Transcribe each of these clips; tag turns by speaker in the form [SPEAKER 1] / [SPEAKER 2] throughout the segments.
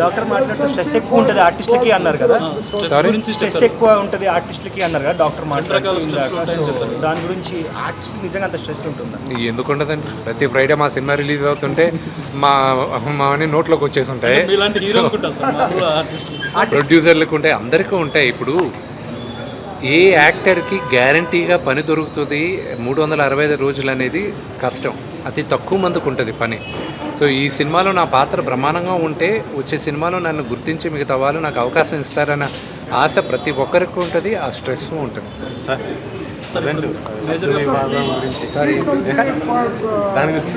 [SPEAKER 1] Doctor మాట్లాడుతూ stress ఎక్కువ ఉంటుంది ఆర్టిస్టులకి అన్నారు కదా. స్ట్రెస్ ఎక్కువ ఉంటుంది ఆర్టిస్టులకి అన్నారు కదా డాక్టర్ మాట్లాడుతూ. దాని గురించి ఆర్టిస్టులకి నిజంగా అంత స్ట్రెస్ ఉంటుందా?
[SPEAKER 2] ఎందుకు ఉండదండి. ప్రతి ఫ్రైడే మా సినిమా రిలీజ్ అవుతుంటే మా అన్ని నోట్లోకి వచ్చేసి ఉంటాయి. ప్రొడ్యూసర్లకు ఉంటాయి, అందరికీ ఉంటాయి. ఇప్పుడు ఏ యాక్టర్కి గ్యారంటీగా పని దొరుకుతుంది 365 రోజులు అనేది కష్టం. అతి తక్కువ మందికి ఉంటుంది పని. సో ఈ సినిమాలో నా పాత్ర బ్రహ్మాండంగా ఉంటే వచ్చే సినిమాలో నన్ను గుర్తించి మిగతా వాళ్ళు నాకు అవకాశం ఇస్తారన్న ఆశ ప్రతి ఒక్కరికి ఉంటుంది. ఆ స్ట్రెస్ ఉంటుంది. సార్ దాని గురించి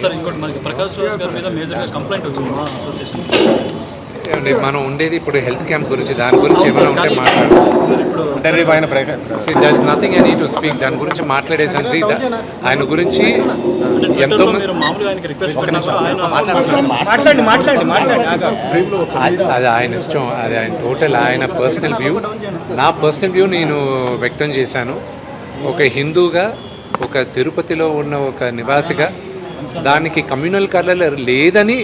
[SPEAKER 3] సార్ ఇంకోటి మనకి ప్రకాష్ రాజ్ గారి మీద మేజర్గా కంప్లైంట్ వచ్చింది మా అసోసియేషన్.
[SPEAKER 2] మనం ఉండేది ఇప్పుడు హెల్త్ క్యాంప్ గురించి, దాని గురించి ఏమైనా ఉంటే మాట్లాడారు. Nothing I need to speak. దాని గురించి మాట్లాడేసరికి ఆయన గురించి ఎంతో అది ఆయన ఇష్టం, అది ఆయన టోటల్ ఆయన పర్సనల్ వ్యూ. నా పర్సనల్ వ్యూ నేను వ్యక్తం చేశాను. ఒక హిందూగా, ఒక తిరుపతిలో ఉన్న ఒక నివాసిగా దానికి కమ్యూనల్ కలర్ లేదని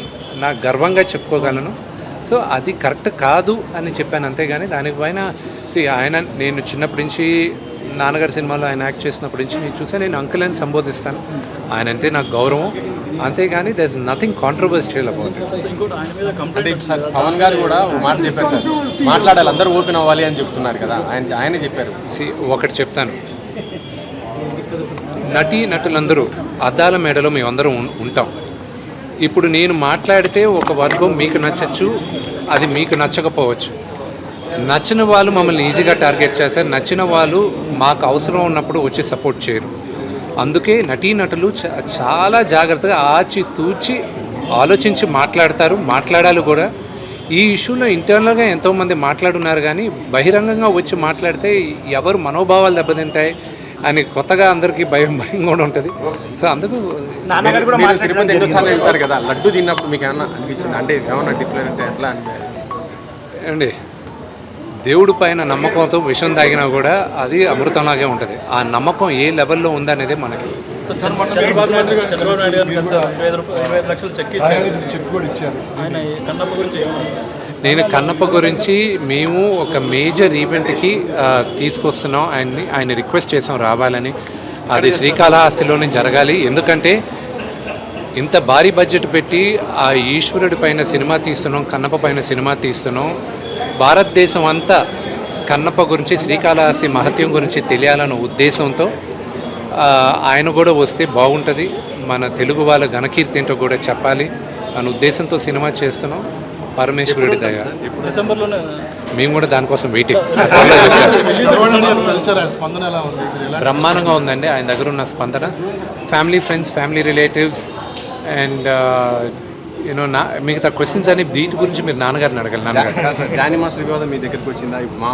[SPEAKER 2] నాకు గర్వంగా చెప్పుకోగలను. సో అది కరెక్ట్ కాదు అని చెప్పాను, అంతేగాని దానిపైన ఆయన నేను చిన్నప్పటి నుంచి నాన్నగారి సినిమాలో ఆయన యాక్ట్ చేసినప్పటి నుంచి నేను చూసాను. నేను అంకుల్ అని సంబోధిస్తాను. ఆయన అంతే నాకు గౌరవం, అంతేగాని there is nothing controversial about it.
[SPEAKER 4] అంటే సార్ పవన్ గారు కూడా మాట చెప్పారు సార్, మాట్లాడాలి అందరూ ఓపెన్ అవ్వాలి అని చెప్తున్నారు కదా, ఆయనే చెప్పారు.
[SPEAKER 2] ఒకటి చెప్తాను, నటులందరూ అద్దాల మేడలో మేమందరం ఉంటాం. ఇప్పుడు నేను మాట్లాడితే ఒక వర్గం మీకు నచ్చచ్చు, అది మీకు నచ్చకపోవచ్చు. నచ్చిన వాళ్ళు మమ్మల్ని ఈజీగా టార్గెట్ చేస్తారు, నచ్చిన వాళ్ళు మాకు అవసరం ఉన్నప్పుడు వచ్చి సపోర్ట్ చేయరు. అందుకే నటులు చాలా జాగ్రత్తగా ఆచితూచి ఆలోచించి మాట్లాడాలి కూడా. ఈ ఇష్యూలో ఇంటర్నల్గా ఎంతోమంది మాట్లాడున్నారు, కానీ బహిరంగంగా వచ్చి మాట్లాడితే ఎవరు మనోభావాలు దెబ్బతింటాయి అని కొత్తగా అందరికీ భయం కూడా ఉంటుంది. సో అందుకు
[SPEAKER 4] తిరుపతి ఎన్నోసార్లు వెళ్తారు కదా, లడ్డు తిన్నప్పుడు మీకు ఏమన్నా అనిపించింది? అంటే ఏమన్నా డిఫరెంట్ ఎట్లా
[SPEAKER 2] అండి, దేవుడి పైన నమ్మకంతో విషయం తాగినా కూడా అది అమృతంలాగే ఉంటుంది. ఆ నమ్మకం ఏ లెవెల్లో ఉందనేది మనకి. నేను కన్నప్ప గురించి మేము ఒక మేజర్ ఈవెంట్కి తీసుకొస్తున్నాం ఆయన రిక్వెస్ట్ చేసాం రావాలని. అది శ్రీకాళహస్తిలోనే జరగాలి. ఎందుకంటే ఇంత భారీ బడ్జెట్ పెట్టి ఆ ఈశ్వరుడి పైన సినిమా తీస్తున్నాం, కన్నప్ప పైన సినిమా తీస్తున్నాం. భారతదేశం అంతా కన్నప్ప గురించి, శ్రీకాళహస్తి మహత్యం గురించి తెలియాలన్న ఉద్దేశంతో ఆయన కూడా వస్తే బాగుంటుంది. మన తెలుగు వాళ్ళ ఘనకీర్తి ఏంటో కూడా చెప్పాలి అనే ఉద్దేశంతో సినిమా చేస్తున్నాం. పరమేశ్వరుడి దయ. మేము కూడా దానికోసం వెయిటింగ్. బ్రహ్మాండంగా ఉందండి ఆయన దగ్గర ఉన్న స్పందన. Family friends, family relatives and మిగతా క్వశ్చన్స్ అని వీటి గురించి మీరు నాన్నగారిని అడగాలి.
[SPEAKER 4] జానీ మాస్టర్ వివాదం మీ దగ్గరికి వచ్చిందా? మా